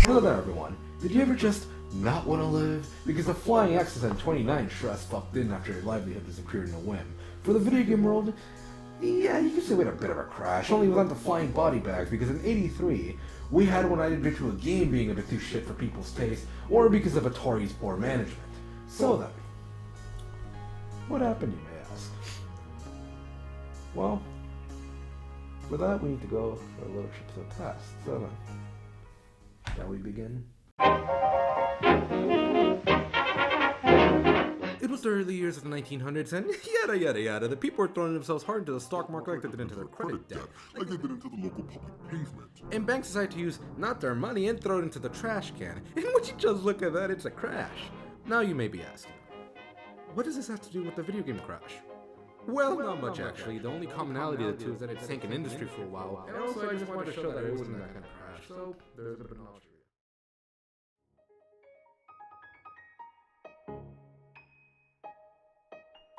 Hello there everyone. Did you ever just not want to live? Because the flying X's and 29 sure as fuck didn't after your livelihood disappeared in a whim. For the video game world, yeah, you could say we had a bit of a crash, only without the flying body bags, because in '83, we had one either due to a game being a bit too shit for people's taste, or because of Atari's poor management. So then, what happened, you may ask? Well, for that we need to go for a little trip to the past. So then, shall we begin? It was the early years of the 1900s, and yada yada yada. The people were throwing themselves hard into the stock market like they did into their credit debt, like they did into the local public pavement. And banks decided to use not their money and throw it into the trash can. And when you just look at that, it's a crash. Now you may be asking, what does this have to do with the video game crash? Well, not much actually. The only commonality of the two is that it sank an industry for a while. And also, I just wanted to show that it wasn't that kind of crash. So there's a bit of knowledge.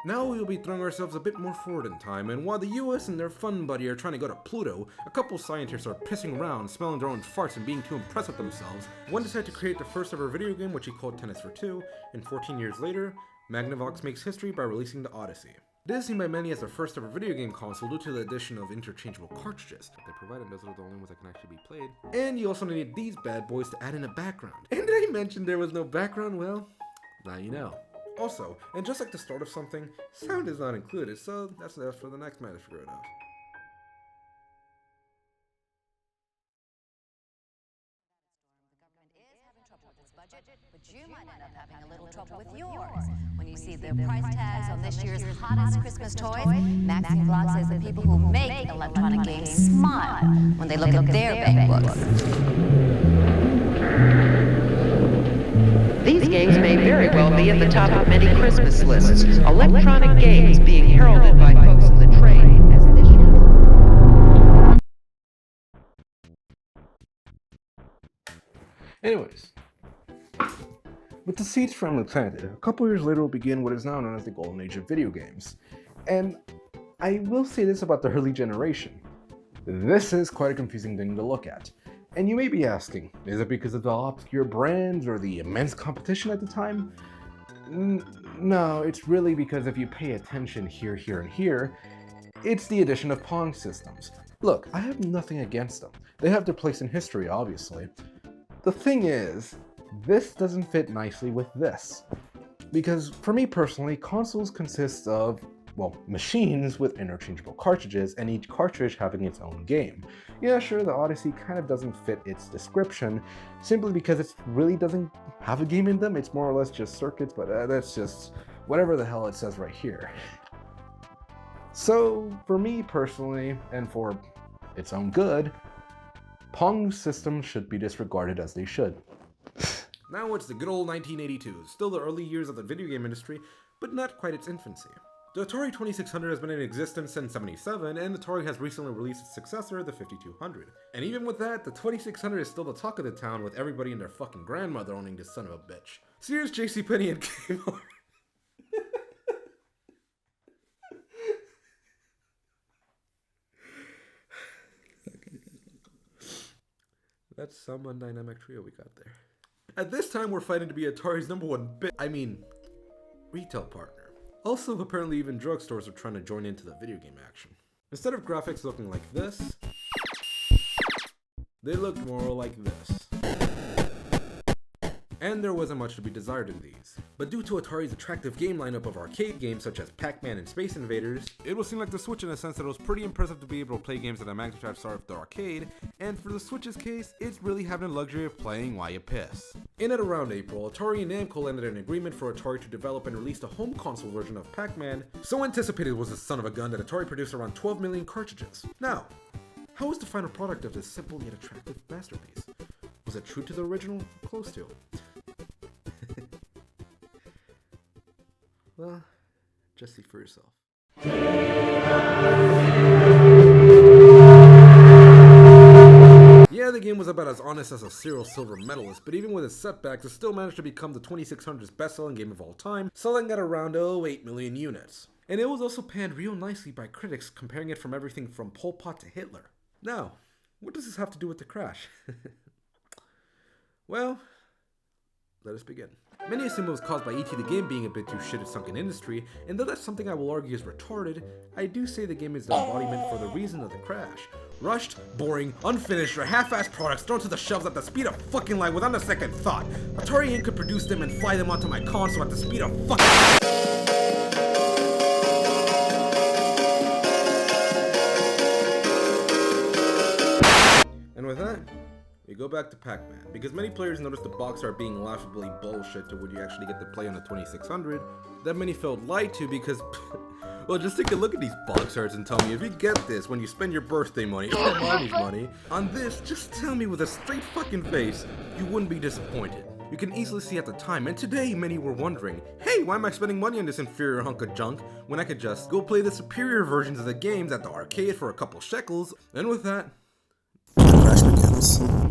Now we will be throwing ourselves a bit more forward in time, and while the US and their fun buddy are trying to go to Pluto, a couple scientists are pissing around, smelling their own farts and being too impressed with themselves. One decided to create the first ever video game, which he called Tennis for Two, and 14 years later, Magnavox makes history by releasing the Odyssey. It is seen by many as the first ever video game console due to the addition of interchangeable cartridges that they provide, and those are the only ones that can actually be played. And you also needed these bad boys to add in a background. And did I mention there was no background? Well, now you know. Also, and just like the start of something, sound is not included, so that's left for the next man to figure it out. The government is having trouble with its budget, but you might end up having a little trouble with yours. When you see the price tags on this year's hottest Christmas toys, Maxine Block says the people who make electronic games smile when they look at their bank books. These games may very well be at the top of many Christmas lists. Electronic games being heralded by folks in the trade as this year's. Anyways, with the seeds firmly planted, a couple years later we'll begin what is now known as the golden age of video games. And I will say this about the early generation. This is quite a confusing thing to look at. And you may be asking, is it because of the obscure brands or the immense competition at the time? No, it's really because if you pay attention here, and here, it's the addition of Pong systems. Look, I have nothing against them. They have their place in history, obviously. The thing is, this doesn't fit nicely with this. Because for me personally, consoles consist of, well, machines with interchangeable cartridges, and each cartridge having its own game. Yeah, sure, the Odyssey kind of doesn't fit its description, simply because it really doesn't have a game in them. It's more or less just circuits, but that's just whatever the hell it says right here. So, for me personally, and for its own good, Pong systems should be disregarded as they should. Now it's the good old 1982s, still the early years of the video game industry, but not quite its infancy. The Atari 2600 has been in existence since '77, and Atari has recently released its successor, the 5200. And even with that, the 2600 is still the talk of the town, with everybody and their fucking grandmother owning this son of a bitch. Sears, JCPenney, and Kmart. That's some undynamic trio we got there. At this time, we're fighting to be Atari's #1 retail partner. Also, apparently even drugstores are trying to join into the video game action. Instead of graphics looking like this, they looked more like this. And there wasn't much to be desired in these. But due to Atari's attractive game lineup of arcade games such as Pac-Man and Space Invaders, it will seem like the Switch in a sense that it was pretty impressive to be able to play games that a magnitude have started with the arcade, and for the Switch's case, it's really having the luxury of playing while you piss. In at around April, Atari and Namco landed an agreement for Atari to develop and release the home console version of Pac-Man. So anticipated was the son of a gun that Atari produced around 12 million cartridges. Now, how was the final product of this simple yet attractive masterpiece? Was it true to the original? Close to. Well, just see for yourself. Yeah, the game was about as honest as a serial silver medalist, but even with its setbacks, it still managed to become the 2600's best-selling game of all time, selling at around 8 million units. And it was also panned real nicely by critics, comparing it from everything from Pol Pot to Hitler. Now, what does this have to do with the crash? Well, let us begin. Many assume it was caused by E.T. the game being a bit too shit at sunk in industry, and though that's something I will argue is retarded, I do say the game is the embodiment for the reason of the crash. Rushed, boring, unfinished, or half-assed products thrown to the shelves at the speed of fucking light without a second thought. Atari Inc. could produce them and fly them onto my console at the speed of fucking... And with that, we go back to Pac-Man, because many players noticed the box art being laughably bullshit to what you actually get to play on the 2600, that many felt lied to because, well, just take a look at these box arts and tell me if you get this when you spend your birthday money or mommy's money on this, just tell me with a straight fucking face, you wouldn't be disappointed. You can easily see at the time, and today many were wondering, hey, why am I spending money on this inferior hunk of junk when I could just go play the superior versions of the games at the arcade for a couple shekels, and with that,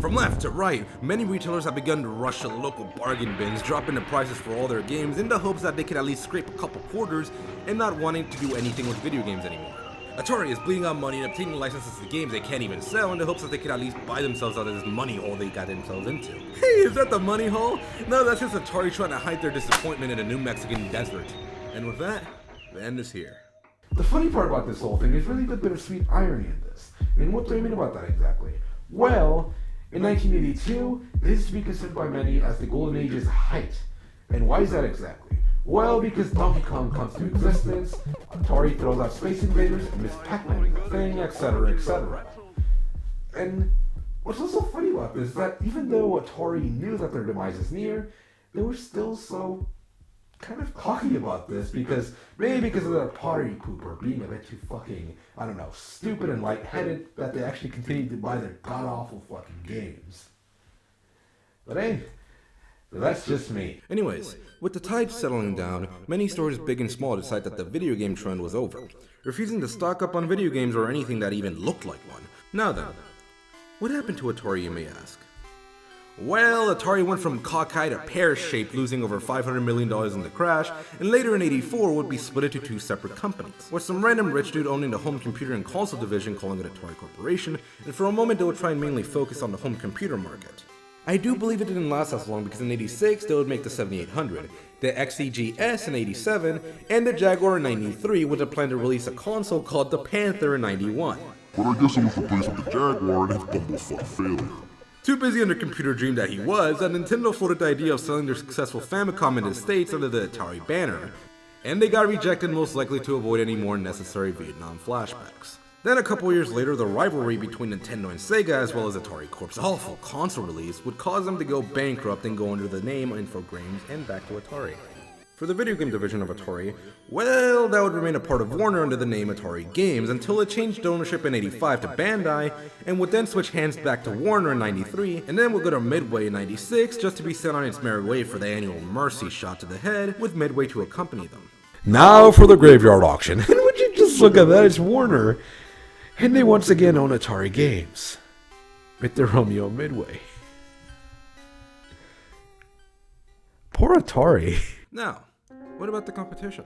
from left to right, many retailers have begun to rush to local bargain bins, dropping the prices for all their games in the hopes that they could at least scrape a couple quarters and not wanting to do anything with video games anymore. Atari is bleeding out money and obtaining licenses to games they can't even sell in the hopes that they could at least buy themselves out of this money hole they got themselves into. Hey, is that the money hole? No, that's just Atari trying to hide their disappointment in a New Mexican desert. And with that, the end is here. The funny part about this whole thing is really the bittersweet irony in this. And what do I mean about that exactly? Well, in 1982, this is to be considered by many as the Golden Age's height. And why is that exactly? Well, because Donkey Kong comes to existence, Atari throws out Space Invaders, and Miss Pac-Man is a thing, etc., etc. And what's also funny about this is that even though Atari knew that their demise is near, they were still so kind of cocky about this because maybe because of their party pooper being a bit too fucking, I don't know, stupid and lightheaded that they actually continued to buy their god-awful fucking games. But hey, that's just me. Anyways, with the tide settling down, many stores big and small decide that the video game trend was over, refusing to stock up on video games or anything that even looked like one. Now then, what happened to Atari, you may ask? Well, Atari went from cockeyed to pear-shaped, losing over $500 million in the crash, and later in '84 would be split into two separate companies, with some random rich dude owning the home computer and console division calling it Atari Corporation, and for a moment they would try and mainly focus on the home computer market. I do believe it didn't last as long because in '86 they would make the 7800, the XEGS in '87, and the Jaguar in '93 with a plan to release a console called the Panther in '91. But I guess it was replaced with the Jaguar and his bumblefuck failure. Too busy on the computer dream that he was, that Nintendo floated the idea of selling their successful Famicom in the States under the Atari banner, and they got rejected most likely to avoid any more necessary Vietnam flashbacks. Then a couple years later, the rivalry between Nintendo and Sega as well as Atari Corp's awful console release would cause them to go bankrupt and go under the name Infogrames and back to Atari. For the video game division of Atari, well, that would remain a part of Warner under the name Atari Games until it changed ownership in '85 to Bandai, and would then switch hands back to Warner in '93, and then would go to Midway in '96 just to be sent on its merry way for the annual Mercy shot to the head, with Midway to accompany them. Now for the graveyard auction. And would you just look at that, it's Warner. And they once again own Atari Games. With their Romeo Midway. Poor Atari. Now, what about the competition?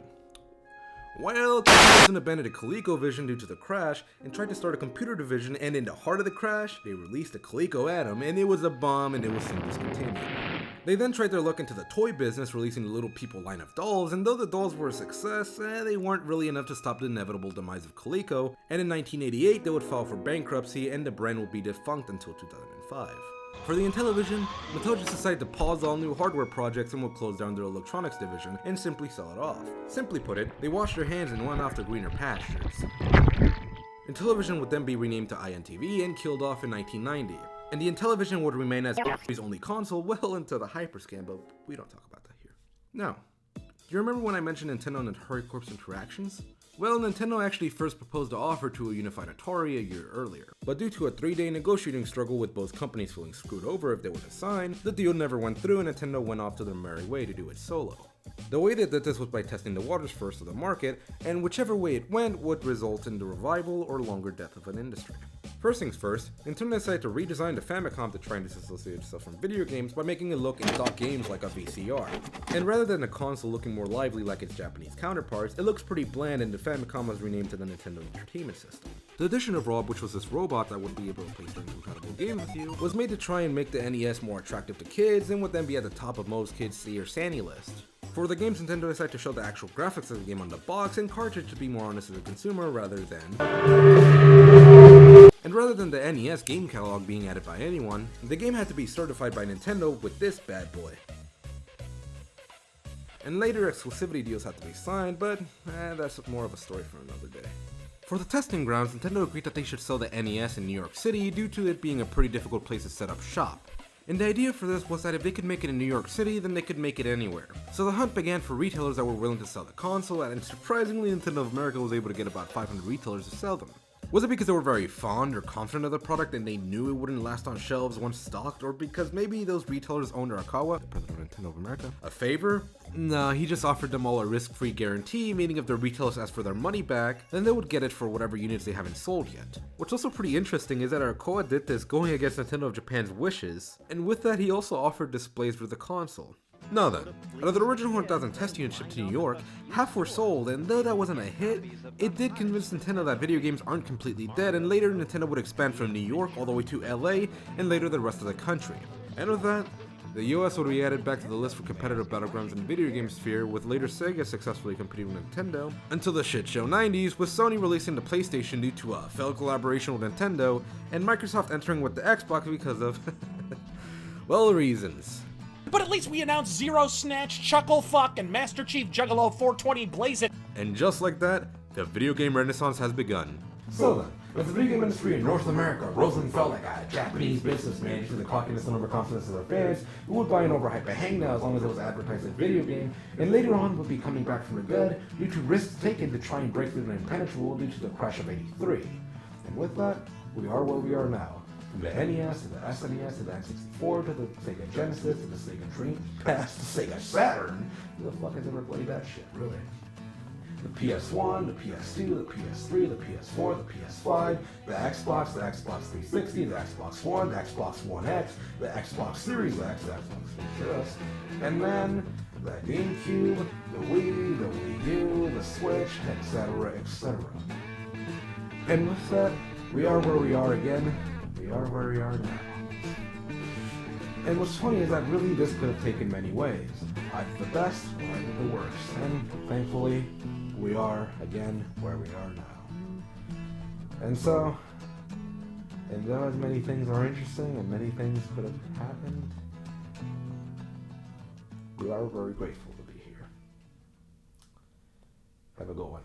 Well, Campos abandoned a Coleco vision due to the crash and tried to start a computer division, and in the heart of the crash, they released the Coleco Atom, and it was a bomb and it was soon discontinued. They then tried their luck into the toy business, releasing the Little People line of dolls, and though the dolls were a success, they weren't really enough to stop the inevitable demise of Coleco, and in 1988 they would file for bankruptcy and the brand would be defunct until 2005. For the Intellivision, Mattel just decided to pause all new hardware projects and will close down their electronics division and simply sell it off. Simply put it, they washed their hands and went off to greener pastures. Intellivision would then be renamed to INTV and killed off in 1990. And the Intellivision would remain as Atari's only console well into the hyperscan, but we don't talk about that here. Now, do you remember when I mentioned Nintendo and Atari Corp's interactions? Well, Nintendo actually first proposed an offer to a unified Atari a year earlier, but due to a 3-day negotiating struggle with both companies feeling screwed over if they would have signed, the deal never went through and Nintendo went off to their merry way to do it solo. The way they did this was by testing the waters first of the market, and whichever way it went would result in the revival or longer death of an industry. First things first, Nintendo decided to redesign the Famicom to try and disassociate itself from video games by making it look and dock games like a VCR. And rather than the console looking more lively like its Japanese counterparts, it looks pretty bland, and the Famicom was renamed to the Nintendo Entertainment System. The addition of Rob, which was this robot that would be able to play certain incredible games with you, was made to try and make the NES more attractive to kids and would then be at the top of most kids' see or Sanny list. For the games, Nintendo decided to show the actual graphics of the game on the box and cartridge to be more honest as a consumer rather than the NES game catalog being added by anyone, the game had to be certified by Nintendo with this bad boy. And later exclusivity deals had to be signed, but that's more of a story for another day. For the testing grounds, Nintendo agreed that they should sell the NES in New York City due to it being a pretty difficult place to set up shop. And the idea for this was that if they could make it in New York City, then they could make it anywhere. So the hunt began for retailers that were willing to sell the console, and surprisingly Nintendo of America was able to get about 500 retailers to sell them. Was it because they were very fond or confident of the product and they knew it wouldn't last on shelves once stocked, or because maybe those retailers owned Arakawa, the president of Nintendo of America, a favor? Nah, he just offered them all a risk-free guarantee, meaning if the retailers asked for their money back, then they would get it for whatever units they haven't sold yet. What's also pretty interesting is that Arakawa did this going against Nintendo of Japan's wishes, and with that he also offered displays for the console. Now then, out of the original 100,000 test units shipped to New York, half were sold, and though that wasn't a hit, it did convince Nintendo that video games aren't completely dead, and later Nintendo would expand from New York all the way to LA, and later the rest of the country. And with that, the US would be added back to the list for competitive battlegrounds in the video game sphere, with later Sega successfully competing with Nintendo, until the shit show 90s, with Sony releasing the PlayStation due to a failed collaboration with Nintendo, and Microsoft entering with the Xbox because of, well, reasons. But at least we announced Zero Snatch, Chuckle Fuck, and Master Chief Juggalo 420 Blaze It. And just like that, the video game renaissance has begun. So then, as the video game industry in North America rose and fell like a Japanese businessman to the cockiness and overconfidence of their fans, who would buy an overhyped hangnail as long as it was advertised as a video game, and later on would be coming back from the dead due to risks taken to try and break through the impenetrable due to the crash of '83. And with that, we are where we are now. From the NES to the SNES to the N64 to the Sega Genesis to the Sega Dreamcast to Sega Saturn. Who the fuck has ever played that shit, really? The PS1, the PS2, the PS3, the PS4, the PS5, the Xbox 360, the Xbox One, the Xbox One X, the Xbox Series X, the Xbox Series S, and then the GameCube, the Wii, the Wii U, the Switch, etc., etc. And with that, we are where we are again. We are where we are now. And what's funny is that really this could have taken many ways. Either the best or either the worst. And thankfully, we are again where we are now. And so, and though as many things are interesting and many things could have happened, we are very grateful to be here. Have a good one.